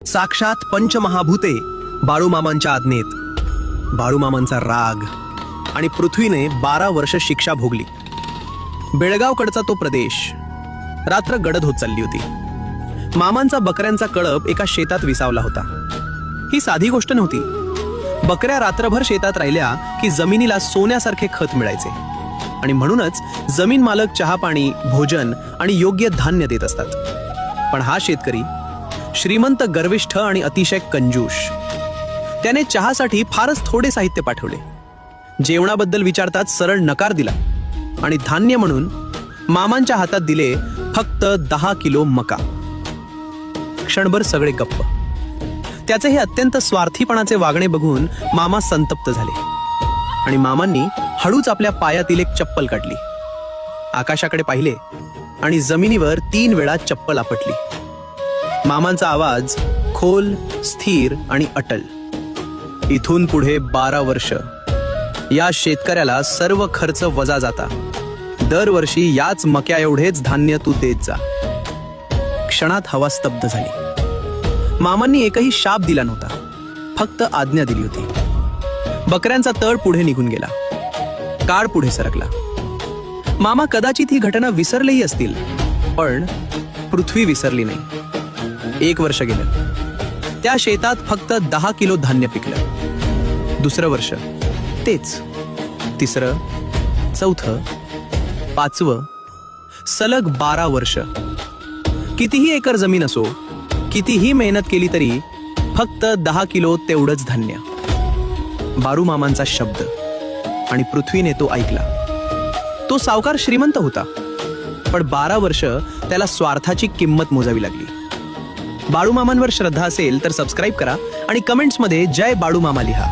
साक्षात पंचमहाभूते बाळूमामांच्या आज्ञेत बाळूमामांचा राग आणि पृथ्वीने 12 वर्ष शिक्षा भोगली। बेळगावकडचा तो प्रदेश रात्र गडद होत चालली होती। मामांचा बकऱ्यांचा कळप एका शेतात विसावला होता। ही साधी गोष्ट नव्हती। बकऱ्या रात्रभर शेतात राहिल्या की जमिनीला सोन्यासारखे खत मिळायचे आणि म्हणूनच जमीन मालक चहा पाणी भोजन आणि योग्य धान्य देत असतात। पण हा शेतकरी श्रीमंत गर्विष्ठ आणि अतिशय कंजूष। त्याने चहासाठी फारच थोडे साहित्य पाठवले, जेवणाबद्दल विचारतात सरळ नकार दिला आणि धान्य म्हणून मामांच्या हातात दिले फक्त 10 किलो मका। क्षणभर सगळे गप्प। त्याचे हे अत्यंत स्वार्थीपणाचे वागणे बघून मामा संतप्त झाले आणि मामांनी हळूच आपल्या पायातील एक चप्पल काढली, आकाशाकडे पाहिले आणि जमिनीवर 3 वेळा चप्पल आपटली। मामांचा आवाज खोल, स्थिर आणि अटल। इथून पुढे 12 वर्ष या शेतकऱ्याला सर्व खर्च वजा जाता। दरवर्षी याच मक्या एवढेच धान्य तू देत जा। क्षणात हवा स्तब्ध झाली। मामांनी एकही शाप दिला नव्हता, फक्त आज्ञा दिली होती। बकऱ्यांचा तळ पुढे निघून गेला, काळ पुढे सरकला। मामा कदाचित ही घटना विसरलेही असतील, पण पृथ्वी विसरली नाही। 1 वर्ष गेलं। त्या शेतात फक्त 10 किलो धान्य पिकलं। दुसरं वर्ष तेच, तिसरं, चौथं, 5वं, सलग 12 वर्ष। कितीही एकर जमीन असो, कितीही मेहनत केली तरी फक्त 10 किलो तेवढंच धान्य। बाळूमामांचा शब्द आणि पृथ्वीने तो ऐकला। तो सावकार श्रीमंत होता, पण 12 वर्ष त्याला स्वार्थाची किंमत मोजावी लागली। बाळूमामांवर श्रद्धा असेल तर सबस्क्राईब करा आणि कमेंट्समध्ये जय बाळूमामा लिहा।